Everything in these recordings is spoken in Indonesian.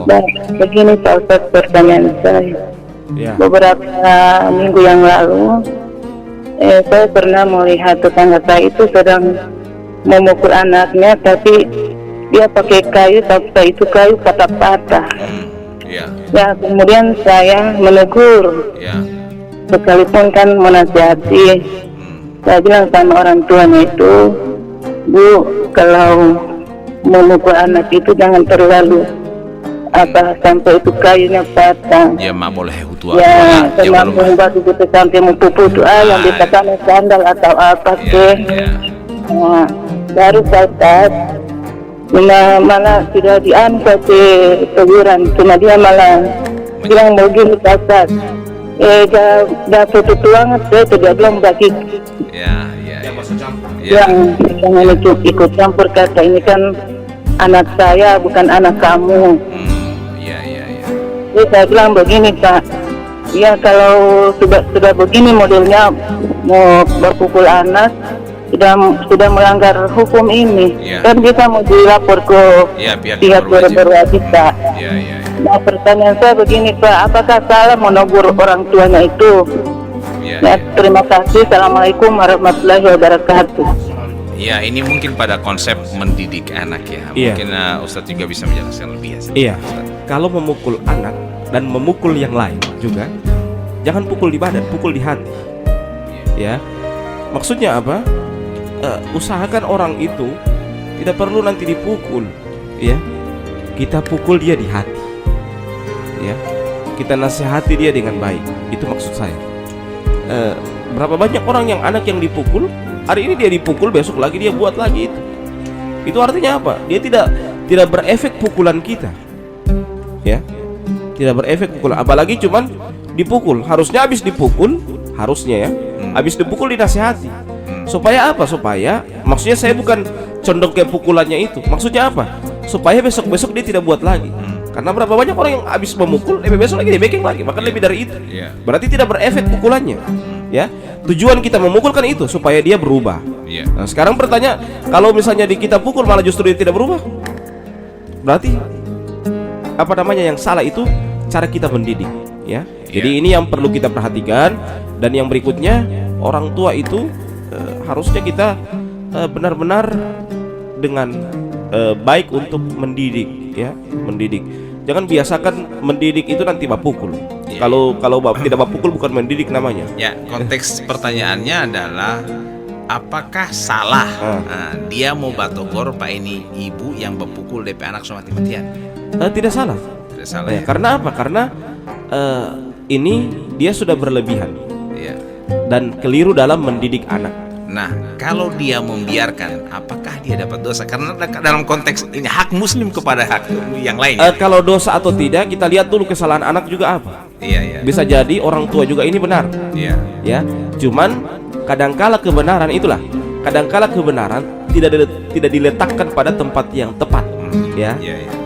Nah, begini Pak Ustadz pertanyaan saya. Ya. Beberapa minggu yang lalu, saya pernah melihat tetangga saya itu sedang memukul anaknya, tapi dia pakai kayu, tapi itu kayu patah-patah. Ya. Ya, kemudian saya menegur, Ya. sekalipun kan menasihati. Saya bilang sama orang tuanya itu, Bu, kalau memukul anak itu jangan terlalu sampai itu kayunya patah. Ya mak boleh tua. Ya, sama batu itu sampai mempupu itu yang dikatakan sandal atau apa ke. Nah, baru saat malah tidak diangkat teguran, cuma dia malah bilang begini kasar. Dah foto banget, saya tidak bilang bagi. Ya. Yang jangan ikut campur, kata ini kan anak saya bukan anak kamu. Ya. Jadi saya bilang begini Pak, ya kalau sudah begini modelnya mau berpukul anak, sudah melanggar hukum ini. Ya. Kan kita mau dilapor ke pihak berwajib Pak. Ya. Nah, pertanyaan saya begini Pak, apakah salah menegur orang tuanya itu? Ya, terima kasih. Assalamualaikum warahmatullahi wabarakatuh. Ya, ini mungkin pada konsep mendidik anak ya. Iya. Mungkin Ustadz juga bisa menjelaskan lebih ya. Iya. Kalau memukul anak dan memukul yang lain juga, jangan pukul di badan, pukul di hati. Ya. Maksudnya apa? Usahakan orang itu tidak perlu nanti dipukul, ya. Kita pukul dia di hati. Ya. Kita nasihati dia dengan baik. Itu maksud saya. Berapa banyak orang yang anak yang dipukul, hari ini dia dipukul, besok lagi dia buat lagi itu. Itu artinya apa? Dia tidak berefek pukulan kita. Ya. Tidak berefek pukulan, apalagi cuman dipukul. Harusnya habis dipukul, harusnya ya. Habis dipukul dinasihati. Supaya apa? Supaya maksudnya saya bukan condong ke pukulannya itu. Maksudnya apa? Supaya besok-besok dia tidak buat lagi. Karena berapa banyak orang yang habis memukul, besok lagi dia backing lagi, bahkan lebih dari itu. Berarti tidak berefek pukulannya. Ya, tujuan kita memukul kan itu supaya dia berubah. Nah, sekarang pertanyaan, kalau misalnya kita pukul malah justru dia tidak berubah, berarti apa namanya yang salah itu cara kita mendidik. Ya, jadi ini yang perlu kita perhatikan. Dan yang berikutnya, orang tua itu harusnya kita benar-benar dengan baik untuk mendidik, ya, mendidik. Jangan biasakan mendidik itu nanti pukul. Kalau tidak pukul bukan mendidik namanya. Ya, konteks pertanyaannya adalah apakah salah dia mau batogor Pak ini ibu yang berpukul DP anak sama mati-matian? Tidak salah. Tidak salah. Ya. Karena apa? Karena ini dia sudah berlebihan. Ya. Dan keliru dalam mendidik anak. Nah, kalau dia membiarkan, apakah dia dapat dosa? Karena dalam konteks ini hak muslim kepada hak yang lain. Kalau dosa atau tidak, kita lihat dulu kesalahan anak juga apa. Iya. Bisa jadi orang tua juga ini benar. Iya. Ya, cuman kadangkala kebenaran itulah. Kadangkala kebenaran tidak diletakkan pada tempat yang tepat. Ya.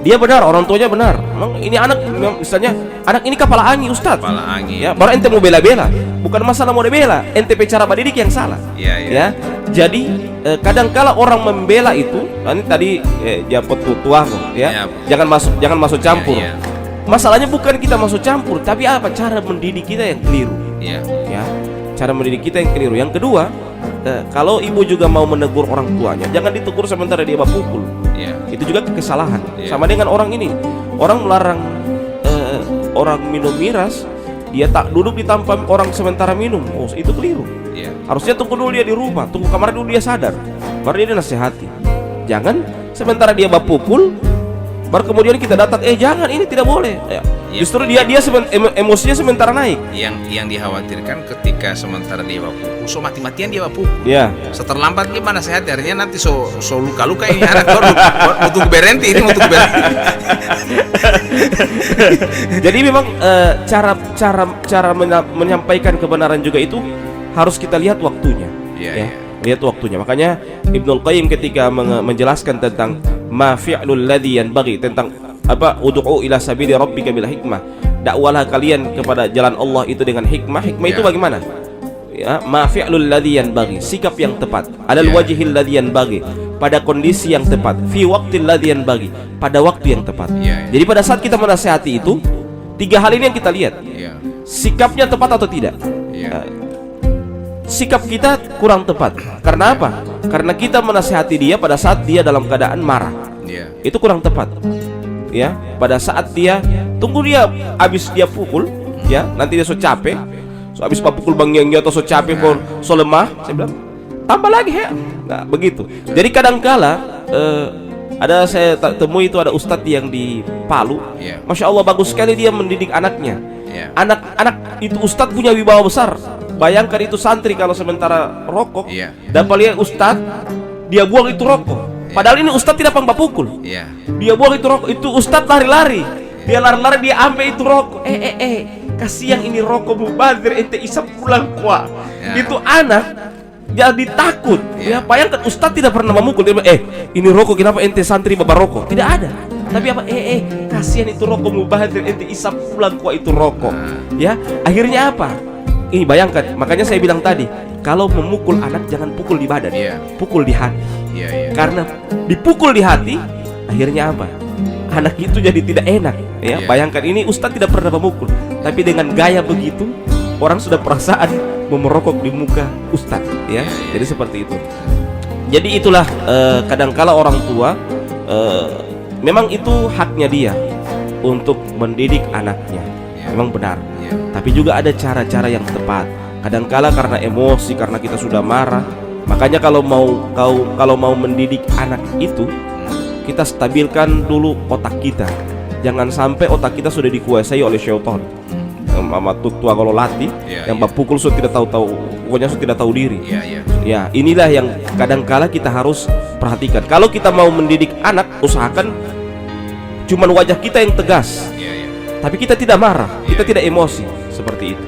Dia benar, orang tuanya benar. Memang ini anak, misalnya anak ini kepala angin Ustadz. Kepala angin. Ya, baru ente mau bela-bela. Bukan masalah mau dibela, ente cara mendidik yang salah. Iya. Ya. Jadi kadangkala orang membela itu, ini tadi japot tua ya. Jangan masuk campur. Iya. Masalahnya bukan kita masuk campur, tapi apa cara mendidik kita yang keliru. Iya. Ya. Cara mendidik kita yang keliru. Yang kedua, kalau ibu juga mau menegur orang tuanya, jangan ditegur sementara dia pukul. Itu juga kesalahan. Sama dengan orang ini, orang melarang orang minum miras, dia tak duduk di tempat orang sementara minum. Oh, itu keliru. Harusnya tunggu dulu dia di rumah, tunggu kamar dulu dia sadar, baru dia nasihati. Jangan sementara dia pukul, baru kemudian kita datang, jangan, ini tidak boleh. Justru dia emosinya sementara naik. Yang dikhawatirkan ketika sementara dia pukul, so mati-matian dia pukul. Ya. Seterlambat gimana sehat? Artinya nanti so luka-luka ini anak untuk berhenti ini untuk berhenti. Jadi memang cara menyampaikan kebenaran juga itu harus kita lihat waktunya. Lihat waktunya. Makanya Ibnul Qayyim ketika menjelaskan tentang ma fi'lul ladzi yanbaghi, tentang apa, ud'u ila sabili rabbika bil hikmah, dakwalah kalian kepada jalan Allah itu dengan hikmah. Hikmah itu bagaimana? ya, ma fi'lul ladzi yanbaghi, sikap yang tepat, alal wajhil ladzi yanbaghi, pada kondisi yang tepat, fi waqtil ladzi yanbaghi, pada waktu yang tepat. Jadi pada saat kita menasihati itu, 3 hal ini yang kita lihat. Sikapnya tepat atau tidak. Sikap kita kurang tepat. Karena apa? Karena kita menasihati dia pada saat dia dalam keadaan marah. Itu kurang tepat. Ya, pada saat dia tunggu dia habis dia pukul, ya, nanti dia so capek. So habis pukul Bang Yang atau so capek pun so lemah, saya bilang tambah lagi ya. Nah, begitu. Jadi kadangkala ada saya temui itu ada ustadz yang di Palu. Masya Allah bagus sekali dia mendidik anaknya. Anak-anak itu ustadz punya wibawa besar. Bayangkan itu santri kalau sementara rokok, dan lihat ustadz dia buang itu rokok. Padahal ini ustadz tidak pernah pukul. Dia buang itu rokok, itu ustadz lari-lari. Dia lari-lari, dia ambil itu rokok. Kasihan ini rokok mubazir, ente isap pulang kuah. Itu anak jadi takut. Ya, bayangkan ustadz tidak pernah memukul. Dia bilang, ini rokok kenapa ente santri bawa rokok? Tidak ada. Tapi apa? Kasihan itu rokok mubazir, ente isap pulang kuah itu rokok. Ya, akhirnya apa? Ini bayangkan, makanya saya bilang tadi, kalau memukul anak jangan pukul di badan, pukul di hati. Karena dipukul di hati, akhirnya apa? Anak itu jadi tidak enak. Ya, bayangkan ini ustadz tidak pernah memukul, tapi dengan gaya begitu, orang sudah perasaan memerokok di muka ustadz. Ya, jadi seperti itu. Jadi itulah kadangkala orang tua memang itu haknya dia untuk mendidik anaknya, memang benar. Tapi juga ada cara-cara yang tepat. Kadangkala karena emosi, karena kita sudah marah, makanya kalau mau mendidik anak itu, kita stabilkan dulu otak kita. Jangan sampai otak kita sudah dikuasai oleh syaitan. Mama tua kalau latih, yang pukul sudah tidak tahu, pokoknya sudah tidak tahu diri. Ya, inilah yang kadangkala kita harus perhatikan. Kalau kita mau mendidik anak, usahakan cuman wajah kita yang tegas. Tapi kita tidak marah, kita tidak emosi, seperti itu.